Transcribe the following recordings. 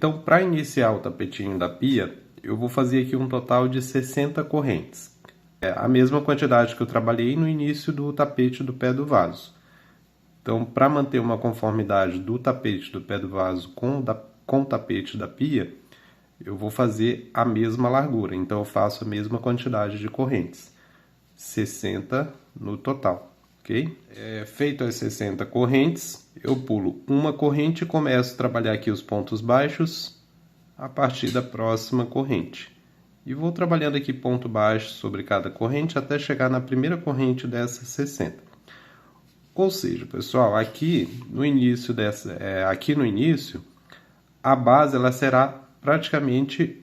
Então, para iniciar o tapetinho da pia, eu vou fazer aqui um total de 60 correntes. É a mesma quantidade que eu trabalhei no início do tapete do pé do vaso. Então, para manter uma conformidade do tapete do pé do vaso com o tapete da pia, eu vou fazer a mesma largura. Então, eu faço a mesma quantidade de correntes. 60 no total, ok? Feito as 60 correntes, eu pulo uma corrente e começo a trabalhar aqui os pontos baixos a partir da próxima corrente. E vou trabalhando aqui ponto baixo sobre cada corrente até chegar na primeira corrente dessas 60. Ou seja, pessoal, aqui no início a base ela será praticamente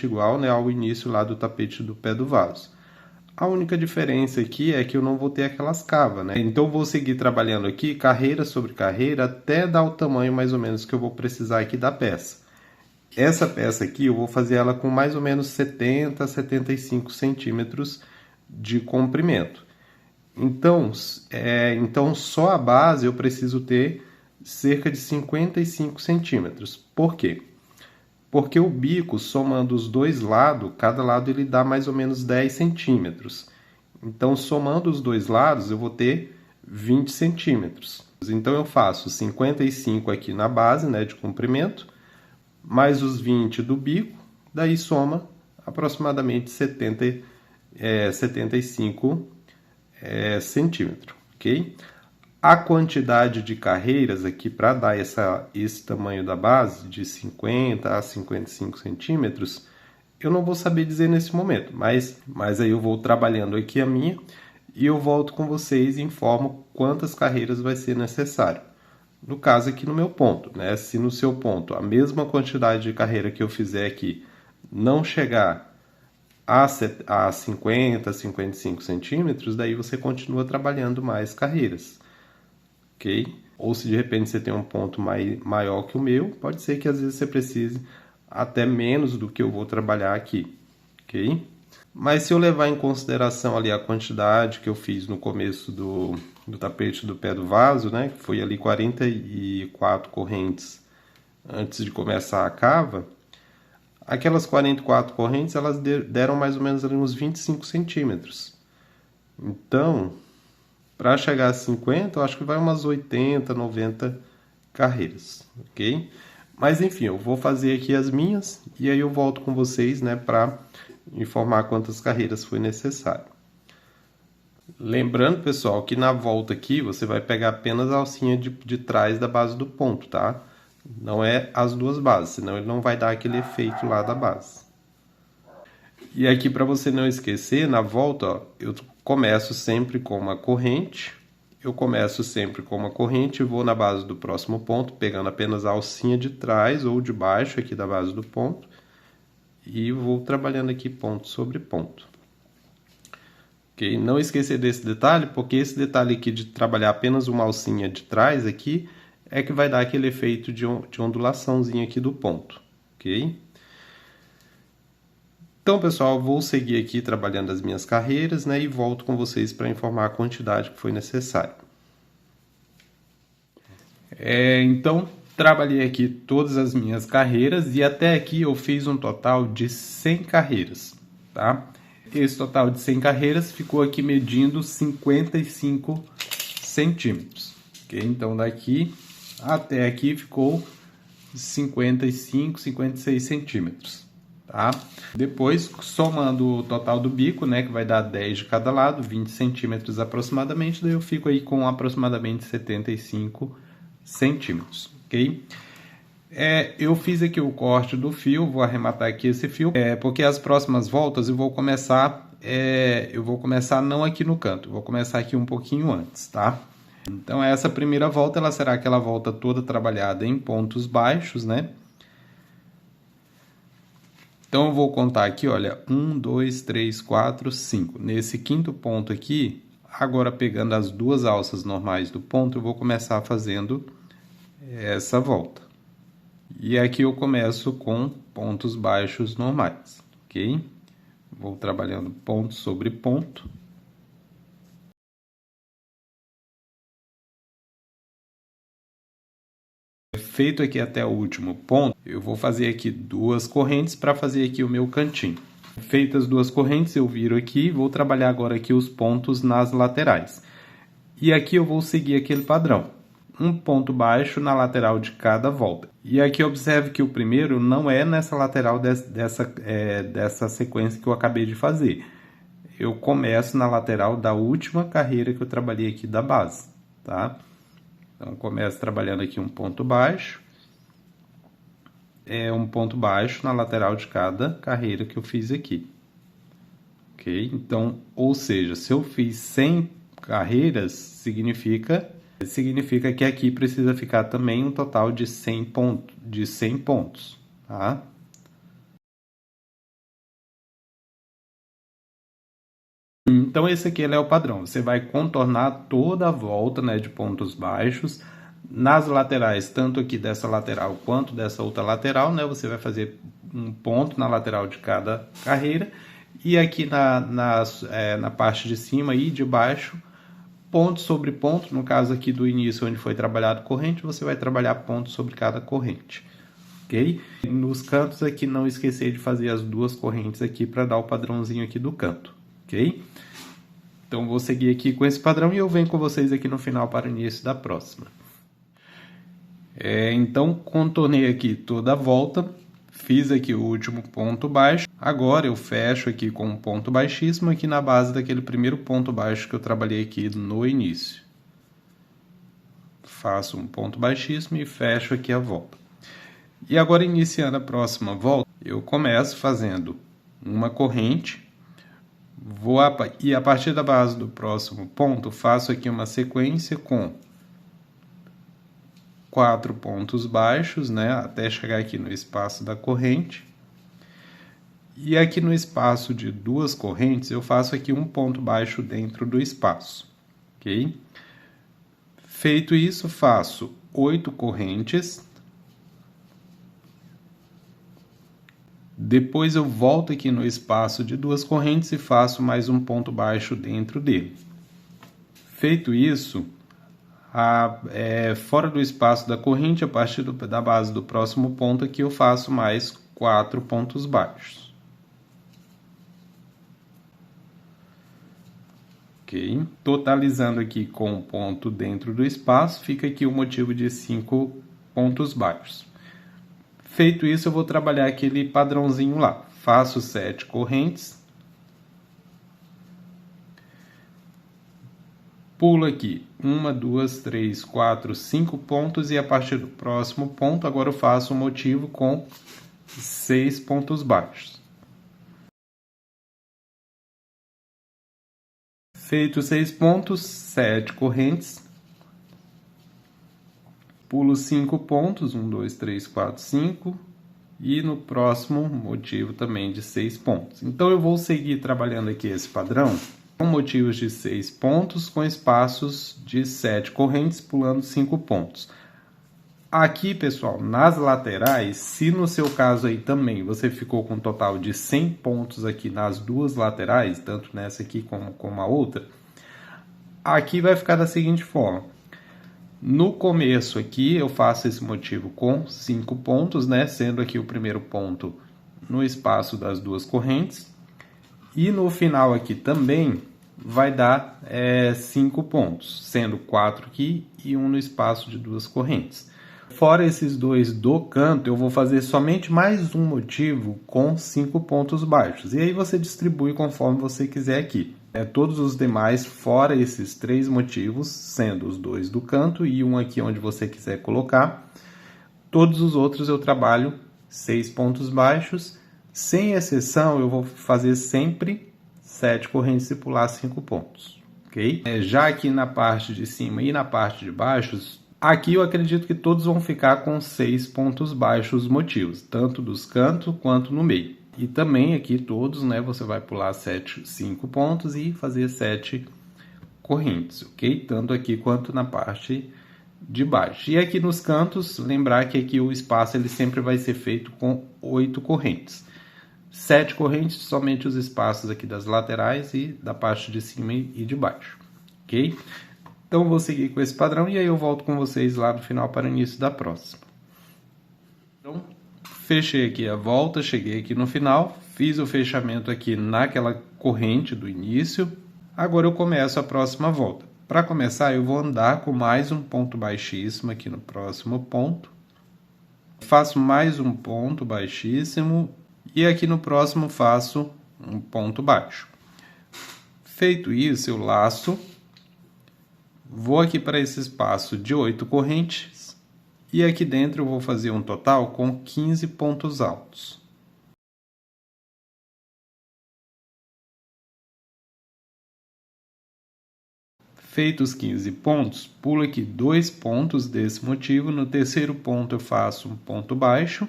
igual, né, ao início lá do tapete do pé do vaso. A única diferença aqui é que eu não vou ter aquelas cavas, né? Então, eu vou seguir trabalhando aqui carreira sobre carreira até dar o tamanho mais ou menos que eu vou precisar aqui da peça. Essa peça aqui eu vou fazer ela com mais ou menos 70 a 75 centímetros de comprimento. Então, só a base eu preciso ter cerca de 55 centímetros. Por quê? Porque o bico, somando os dois lados, cada lado ele dá mais ou menos 10 centímetros. Então, somando os dois lados, eu vou ter 20 centímetros. Então, eu faço 55 aqui na base, né, de comprimento, mais os 20 do bico, daí soma aproximadamente 75 centímetros, ok? A quantidade de carreiras aqui para dar esse tamanho da base, de 50 a 55 centímetros, eu não vou saber dizer nesse momento, mas aí eu vou trabalhando aqui a minha e eu volto com vocês e informo quantas carreiras vai ser necessário. No caso aqui no meu ponto, né? Se no seu ponto a mesma quantidade de carreira que eu fizer aqui não chegar a 50, 55 centímetros, daí você continua trabalhando mais carreiras, ok? Ou se de repente você tem um ponto maior que o meu, pode ser que às vezes você precise até menos do que eu vou trabalhar aqui, ok? Mas se eu levar em consideração ali a quantidade que eu fiz no começo do tapete do pé do vaso, né, que foi ali 44 correntes antes de começar a cava, aquelas 44 correntes elas deram mais ou menos ali uns 25 centímetros. Então, para chegar a 50, eu acho que vai umas 80, 90 carreiras, ok? Mas enfim, eu vou fazer aqui as minhas e aí eu volto com vocês, né, para informar quantas carreiras foi necessário. Lembrando, pessoal, que na volta aqui você vai pegar apenas a alcinha de trás da base do ponto, tá? Não é as duas bases, senão ele não vai dar aquele efeito lá da base. E aqui, para você não esquecer, na volta, ó, eu começo sempre com uma corrente. Eu começo sempre com uma corrente e vou na base do próximo ponto, pegando apenas a alcinha de trás ou de baixo aqui da base do ponto. E vou trabalhando aqui ponto sobre ponto. Okay? Não esquecer desse detalhe, porque esse detalhe aqui de trabalhar apenas uma alcinha de trás aqui é que vai dar aquele efeito de ondulaçãozinha aqui do ponto, ok? Então, pessoal, vou seguir aqui trabalhando as minhas carreiras, né, e volto com vocês para informar a quantidade que foi necessária. Então, trabalhei aqui todas as minhas carreiras e até aqui eu fiz um total de 100 carreiras, tá? Esse total de 100 carreiras ficou aqui medindo 55 centímetros, ok? Então, daqui até aqui ficou 55, 56 centímetros, tá? Depois, somando o total do bico, né, que vai dar 10 de cada lado, 20 centímetros aproximadamente, daí eu fico aí com aproximadamente 75 centímetros, ok? Eu fiz aqui o corte do fio, vou arrematar aqui esse fio, porque as próximas voltas eu vou começar não aqui no canto, eu vou começar aqui um pouquinho antes, tá? Então, essa primeira volta, ela será aquela volta toda trabalhada em pontos baixos, né? Então, eu vou contar aqui, olha, 1, 2, 3, 4, 5. Nesse quinto ponto aqui, agora pegando as duas alças normais do ponto, eu vou começar fazendo essa volta. E aqui eu começo com pontos baixos normais, ok? Vou trabalhando ponto sobre ponto. Feito aqui até o último ponto, eu vou fazer aqui 2 correntes para fazer aqui o meu cantinho. Feitas 2 correntes, eu viro aqui, vou trabalhar agora aqui os pontos nas laterais. E aqui eu vou seguir aquele padrão. Um ponto baixo na lateral de cada volta. E aqui observe que o primeiro não é nessa lateral dessa sequência que eu acabei de fazer. Eu começo na lateral da última carreira que eu trabalhei aqui da base, tá? Então, começo trabalhando aqui um ponto baixo. Um ponto baixo na lateral de cada carreira que eu fiz aqui. Ok? Então, ou seja, se eu fiz 100 carreiras, significa que aqui precisa ficar também um total de 100 pontos, tá? Então, esse aqui é o padrão. Você vai contornar toda a volta, né, de pontos baixos. Nas laterais, tanto aqui dessa lateral quanto dessa outra lateral, né, você vai fazer um ponto na lateral de cada carreira. E aqui na parte de cima e de baixo, ponto sobre ponto. No caso aqui do início, onde foi trabalhado corrente, você vai trabalhar ponto sobre cada corrente. Ok? Nos cantos aqui, não esquecer de fazer as 2 correntes aqui para dar o padrãozinho aqui do canto. Ok? Então, vou seguir aqui com esse padrão e eu venho com vocês aqui no final para o início da próxima. Então, contornei aqui toda a volta, fiz aqui o último ponto baixo. Agora, eu fecho aqui com um ponto baixíssimo aqui na base daquele primeiro ponto baixo que eu trabalhei aqui no início. Faço um ponto baixíssimo e fecho aqui a volta. E agora, iniciando a próxima volta, eu começo fazendo uma corrente. E a partir da base do próximo ponto, faço aqui uma sequência com 4 pontos baixos, né, até chegar aqui no espaço da corrente. E aqui no espaço de 2 correntes, eu faço aqui um ponto baixo dentro do espaço, ok? Feito isso, faço 8 correntes. Depois eu volto aqui no espaço de 2 correntes e faço mais um ponto baixo dentro dele. Feito isso, fora do espaço da corrente, a partir da base do próximo ponto aqui, eu faço mais 4 pontos baixos. Ok? Totalizando aqui com um ponto dentro do espaço, fica aqui o motivo de 5 pontos baixos. Feito isso, eu vou trabalhar aquele padrãozinho lá. Faço 7 correntes. Pulo aqui 1, 2, 3, 4, 5 pontos e a partir do próximo ponto, agora eu faço um motivo com 6 pontos baixos. Feito 6 pontos, 7 correntes. Pulo 5 pontos, 1, 2, 3, 4, 5. E no próximo motivo também de 6 pontos. Então, eu vou seguir trabalhando aqui esse padrão com motivos de 6 pontos, com espaços de 7 correntes, pulando 5 pontos. Aqui, pessoal, nas laterais, se no seu caso aí também você ficou com um total de 100 pontos aqui nas 2 laterais, tanto nessa aqui como a outra, aqui vai ficar da seguinte forma. No começo aqui, eu faço esse motivo com 5 pontos, né? Sendo aqui o primeiro ponto no espaço das 2 correntes. E no final aqui também vai dar 5 pontos, sendo 4 aqui e 1 no espaço de 2 correntes. Fora esses 2 do canto, eu vou fazer somente mais um motivo com 5 pontos baixos. E aí você distribui conforme você quiser aqui. Todos os demais, fora esses 3 motivos, sendo os 2 do canto e um aqui onde você quiser colocar, todos os outros eu trabalho 6 pontos baixos. Sem exceção, eu vou fazer sempre 7 correntes e pular 5 pontos. Ok? Já aqui na parte de cima e na parte de baixo, aqui eu acredito que todos vão ficar com 6 pontos baixos motivos, tanto dos cantos quanto no meio. E também aqui todos, né, você vai pular 5 pontos e fazer 7 correntes, ok? Tanto aqui quanto na parte de baixo. E aqui nos cantos, lembrar que aqui o espaço ele sempre vai ser feito com 8 correntes. 7 correntes, somente os espaços aqui das laterais e da parte de cima e de baixo, ok? Então, eu vou seguir com esse padrão e aí eu volto com vocês lá no final para o início da próxima. Fechei aqui a volta, cheguei aqui no final, fiz o fechamento aqui naquela corrente do início. Agora eu começo a próxima volta. Para começar, eu vou andar com mais um ponto baixíssimo aqui no próximo ponto. Faço mais um ponto baixíssimo e aqui no próximo faço um ponto baixo. Feito isso, eu laço, vou aqui para esse espaço de 8 correntes e aqui dentro eu vou fazer um total com 15 pontos altos. Feitos 15 pontos, pulo aqui 2 pontos desse motivo, no terceiro ponto eu faço um ponto baixo,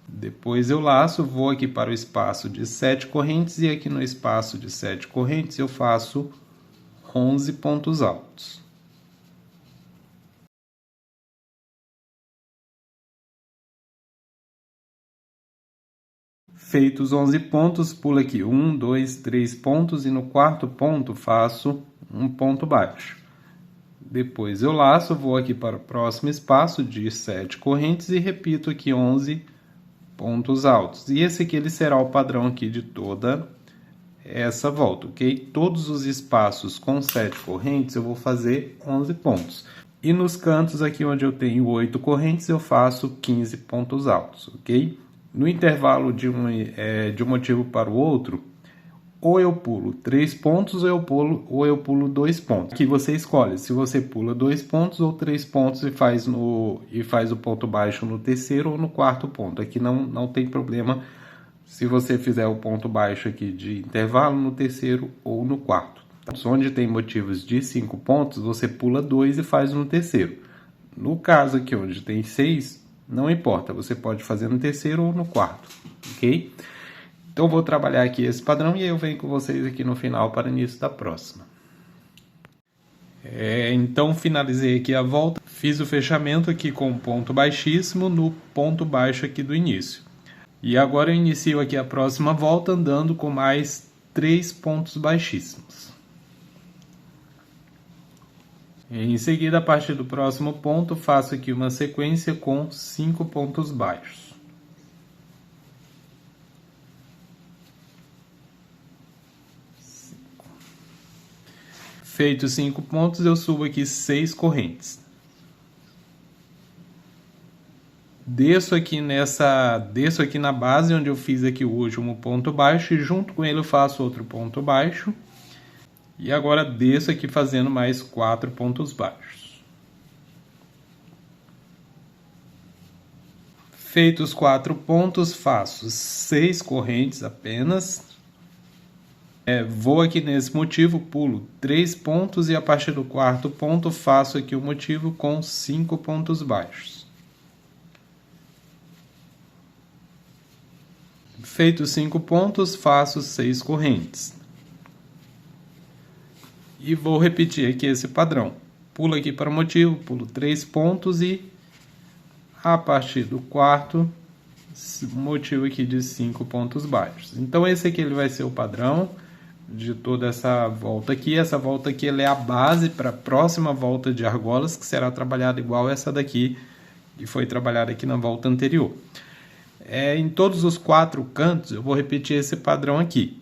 depois eu laço, vou aqui para o espaço de 7 correntes e aqui no espaço de 7 correntes eu faço 11 pontos altos. Feitos 11 pontos, pulo aqui 1, 2, 3 pontos e no quarto ponto faço um ponto baixo. Depois eu laço, vou aqui para o próximo espaço de 7 correntes e repito aqui 11 pontos altos. E esse aqui ele será o padrão aqui de toda essa volta, ok? Todos os espaços com 7 correntes eu vou fazer 11 pontos. E nos cantos aqui onde eu tenho 8 correntes eu faço 15 pontos altos, ok? No intervalo de um motivo para o outro, ou eu pulo 3 pontos ou eu pulo 2 pontos. Aqui você escolhe se você pula 2 pontos ou 3 pontos e faz o ponto baixo no terceiro ou no quarto ponto. Aqui não tem problema se você fizer o ponto baixo aqui de intervalo no terceiro ou no quarto. Onde tem motivos de 5 pontos, você pula 2 e faz no terceiro. No caso aqui onde tem 6, não importa, você pode fazer no terceiro ou no quarto, ok? Então, vou trabalhar aqui esse padrão e eu venho com vocês aqui no final para o início da próxima. Então, finalizei aqui a volta, fiz o fechamento aqui com um ponto baixíssimo no ponto baixo aqui do início. E agora eu inicio aqui a próxima volta andando com mais 3 pontos baixíssimos. Em seguida, a partir do próximo ponto, faço aqui uma sequência com 5 pontos baixos. Feitos 5 pontos, eu subo aqui 6 correntes. Desço aqui na base onde eu fiz aqui o último ponto baixo e junto com ele eu faço outro ponto baixo. E agora desço aqui fazendo mais 4 pontos baixos. Feitos 4 pontos, faço 6 correntes apenas. Vou aqui nesse motivo, pulo 3 pontos e a partir do quarto ponto faço aqui o motivo com 5 pontos baixos. Feitos 5 pontos, faço 6 correntes. E vou repetir aqui esse padrão. Pulo aqui para o motivo, pulo 3 pontos e a partir do quarto, motivo aqui de 5 pontos baixos. Então esse aqui ele vai ser o padrão de toda essa volta aqui. Essa volta aqui ela é a base para a próxima volta de argolas, que será trabalhada igual essa daqui, que foi trabalhada aqui na volta anterior. Em todos os 4 cantos eu vou repetir esse padrão aqui.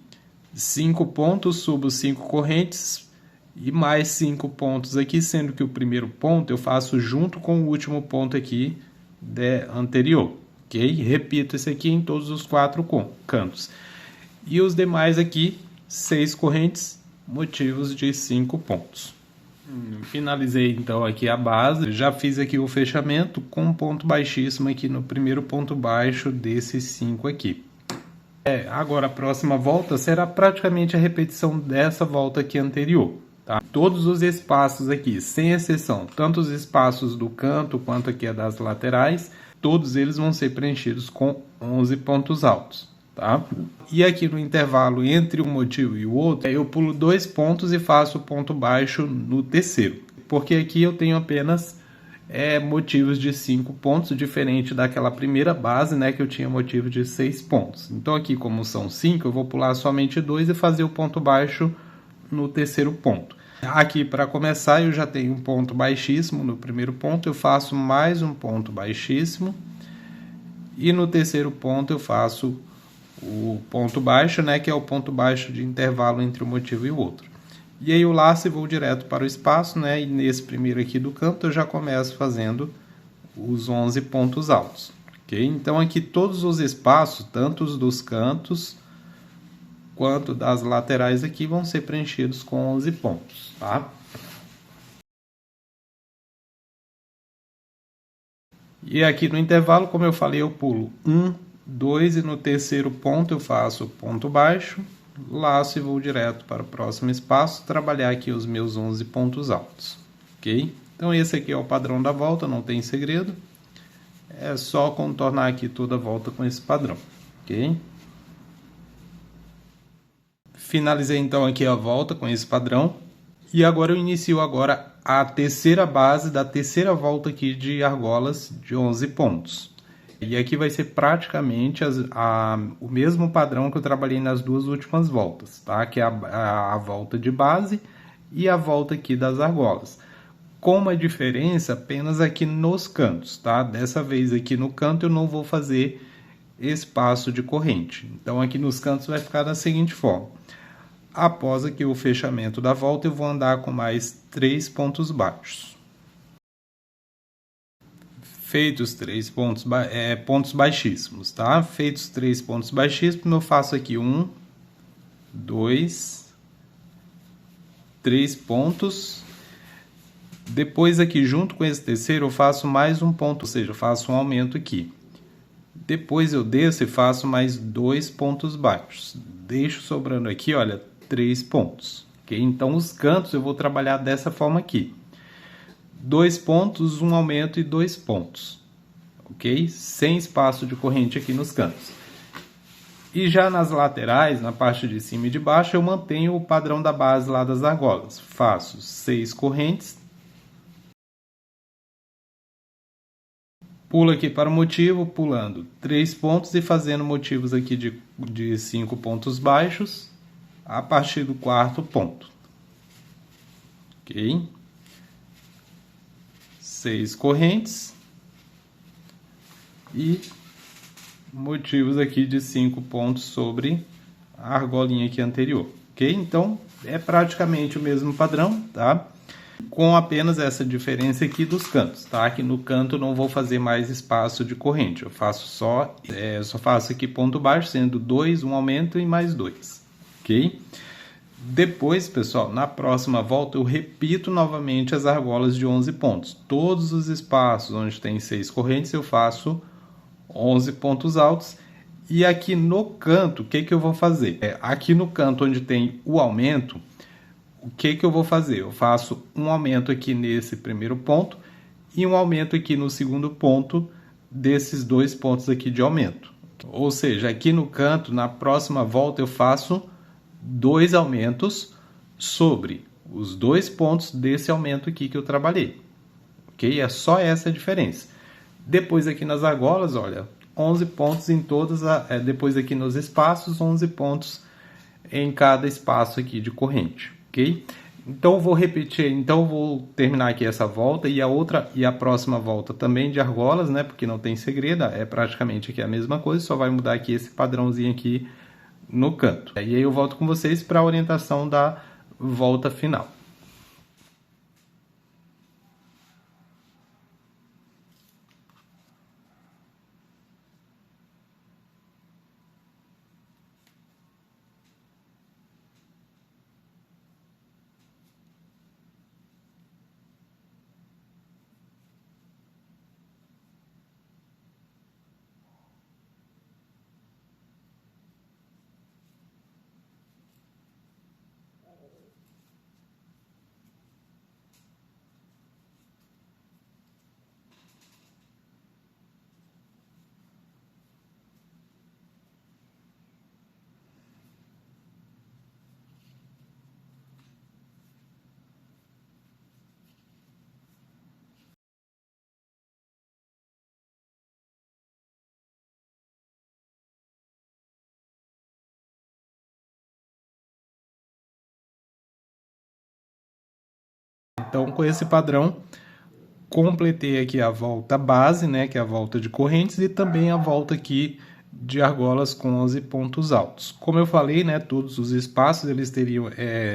5 pontos, subo 5 correntes e mais 5 pontos aqui, sendo que o primeiro ponto eu faço junto com o último ponto aqui anterior, ok? Repito esse aqui em todos os 4 cantos. E os demais aqui, 6 correntes, motivos de 5 pontos. Finalizei então aqui a base, já fiz aqui o fechamento com um ponto baixíssimo aqui no primeiro ponto baixo desses 5 aqui. Agora a próxima volta será praticamente a repetição dessa volta aqui anterior. Tá? Todos os espaços aqui, sem exceção, tanto os espaços do canto quanto aqui das laterais, todos eles vão ser preenchidos com 11 pontos altos. Tá? E aqui no intervalo entre um motivo e o outro, eu pulo 2 pontos e faço ponto baixo no terceiro. Porque aqui eu tenho apenas motivos de 5 pontos, diferente daquela primeira base, né, que eu tinha motivo de 6 pontos. Então aqui, como são 5, eu vou pular somente 2 e fazer o ponto baixo no terceiro ponto. Aqui, para começar, eu já tenho um ponto baixíssimo no primeiro ponto, eu faço mais um ponto baixíssimo. E no terceiro ponto eu faço o ponto baixo, né, que é o ponto baixo de intervalo entre um motivo e o outro. E aí eu laço e vou direto para o espaço, né, e nesse primeiro aqui do canto eu já começo fazendo os 11 pontos altos. Ok? Então aqui todos os espaços, tanto os dos cantos quanto das laterais aqui, vão ser preenchidos com 11 pontos, tá? E aqui no intervalo, como eu falei, eu pulo 1, 2 e no terceiro ponto eu faço ponto baixo, laço e vou direto para o próximo espaço, trabalhar aqui os meus 11 pontos altos, ok? Então esse aqui é o padrão da volta, não tem segredo, é só contornar aqui toda a volta com esse padrão, ok? Finalizei então aqui a volta com esse padrão. E agora eu inicio agora a terceira base da terceira volta aqui de argolas de 11 pontos. E aqui vai ser praticamente o mesmo padrão que eu trabalhei nas duas últimas voltas, tá? Que é a volta de base e a volta aqui das argolas. Com uma diferença apenas aqui nos cantos, tá? Dessa vez aqui no canto eu não vou fazer espaço de corrente. Então aqui nos cantos vai ficar da seguinte forma. Após aqui o fechamento da volta, eu vou andar com mais 3 pontos baixos. Feitos 3 pontos baixíssimos, tá? Feitos 3 pontos baixíssimos, eu faço aqui 1, 2, 3 pontos. Depois aqui, junto com esse terceiro, eu faço mais um ponto, ou seja, eu faço um aumento aqui. Depois eu desço e faço mais 2 pontos baixos. Deixo sobrando aqui, olha, 3 pontos. Okay? Então, os cantos eu vou trabalhar dessa forma aqui. 2 pontos, um aumento e 2 pontos. Ok? Sem espaço de corrente aqui nos cantos. E já nas laterais, na parte de cima e de baixo, eu mantenho o padrão da base lá das argolas. Faço 6 correntes. Pulo aqui para o motivo, pulando 3 pontos e fazendo motivos aqui de 5 pontos baixos a partir do quarto ponto. Ok? 6 correntes e motivos aqui de 5 pontos sobre a argolinha aqui anterior. Ok? Então, é praticamente o mesmo padrão, tá? Com apenas essa diferença aqui dos cantos, tá? Aqui no canto não vou fazer mais espaço de corrente, eu faço só faço aqui ponto baixo, sendo 2, um aumento e mais 2, ok? Depois, pessoal, na próxima volta eu repito novamente as argolas de 11 pontos. Todos os espaços onde tem 6 correntes eu faço 11 pontos altos. E aqui no canto, o que eu vou fazer? Aqui no canto onde tem o aumento, o que eu vou fazer? Eu faço um aumento aqui nesse primeiro ponto e um aumento aqui no segundo ponto desses 2 pontos aqui de aumento. Ou seja, aqui no canto, na próxima volta, eu faço 2 aumentos sobre os 2 pontos desse aumento aqui que eu trabalhei. Ok? É só essa a diferença. Depois aqui nas argolas, olha, 11 pontos em todas, depois aqui nos espaços, 11 pontos em cada espaço aqui de corrente, ok? Então vou repetir, então vou terminar aqui essa volta e a próxima volta também de argolas, né? Porque não tem segredo, é praticamente aqui a mesma coisa, só vai mudar aqui esse padrãozinho aqui no canto. E aí eu volto com vocês para a orientação da volta final. Então, com esse padrão, completei aqui a volta base, né, que é a volta de correntes, e também a volta aqui de argolas com 11 pontos altos. Como eu falei, né, todos os espaços eles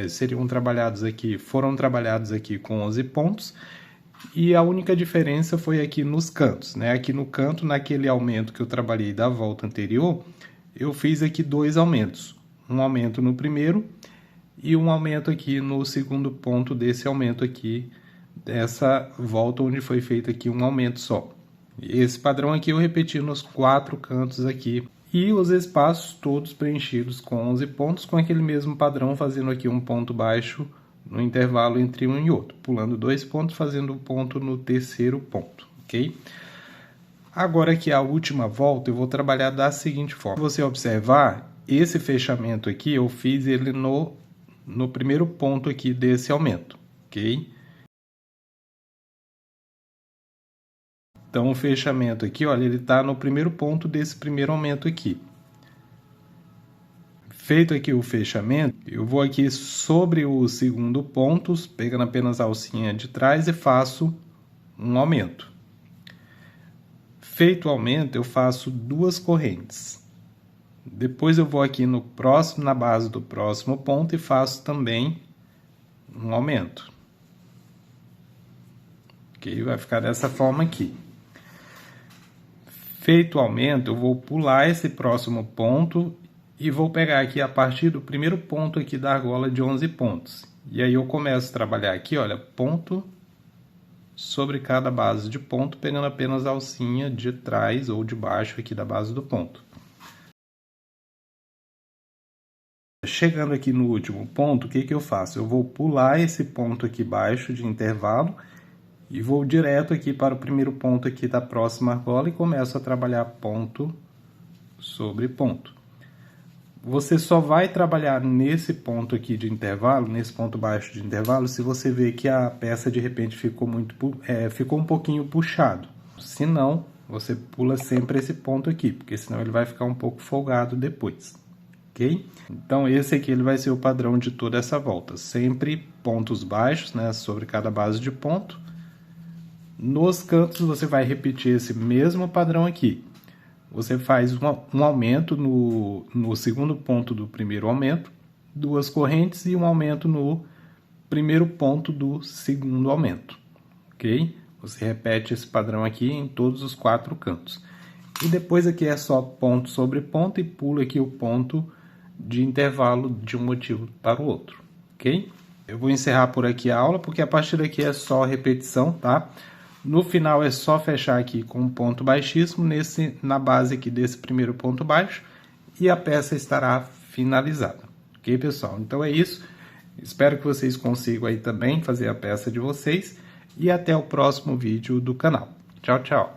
seriam trabalhados aqui, foram trabalhados aqui com 11 pontos, e a única diferença foi aqui nos cantos, né? Aqui no canto, naquele aumento que eu trabalhei da volta anterior, eu fiz aqui 2 aumentos. Um aumento no primeiro e um aumento aqui no segundo ponto desse aumento aqui, dessa volta onde foi feito aqui um aumento só. Esse padrão aqui eu repeti nos 4 cantos aqui. E os espaços todos preenchidos com 11 pontos, com aquele mesmo padrão, fazendo aqui um ponto baixo no intervalo entre um e outro, pulando 2 pontos, fazendo um ponto no terceiro ponto, ok? Agora aqui a última volta eu vou trabalhar da seguinte forma. Se você observar, esse fechamento aqui eu fiz ele no primeiro ponto aqui desse aumento, ok? Então o fechamento aqui, olha, ele está no primeiro ponto desse primeiro aumento aqui. Feito aqui o fechamento, eu vou aqui sobre o segundo ponto, pegando apenas a alcinha de trás e faço um aumento. Feito o aumento, eu faço 2 correntes. Depois eu vou aqui na base do próximo ponto e faço também um aumento. Ok? Vai ficar dessa forma aqui. Feito o aumento, eu vou pular esse próximo ponto e vou pegar aqui a partir do primeiro ponto aqui da argola de 11 pontos. E aí eu começo a trabalhar aqui, olha, ponto sobre cada base de ponto, pegando apenas a alcinha de trás ou de baixo aqui da base do ponto. Chegando aqui no último ponto, o que que eu faço? Eu vou pular esse ponto aqui baixo de intervalo e vou direto aqui para o primeiro ponto aqui da próxima argola e começo a trabalhar ponto sobre ponto. Você só vai trabalhar nesse ponto aqui de intervalo, nesse ponto baixo de intervalo, se você ver que a peça de repente ficou um pouquinho puxado. Se não, você pula sempre esse ponto aqui, porque senão ele vai ficar um pouco folgado depois, ok? Então esse aqui ele vai ser o padrão de toda essa volta, sempre pontos baixos, né, sobre cada base de ponto. Nos cantos você vai repetir esse mesmo padrão aqui. Você faz um aumento no segundo ponto do primeiro aumento, 2 correntes e um aumento no primeiro ponto do segundo aumento, ok? Você repete esse padrão aqui em todos os 4 cantos. E depois aqui é só ponto sobre ponto e pula aqui o ponto de intervalo de um motivo para o outro, ok? Eu vou encerrar por aqui a aula, porque a partir daqui é só repetição, tá? No final é só fechar aqui com um ponto baixíssimo na base aqui desse primeiro ponto baixo e a peça estará finalizada. Ok, pessoal? Então é isso. Espero que vocês consigam aí também fazer a peça de vocês e até o próximo vídeo do canal. Tchau, tchau!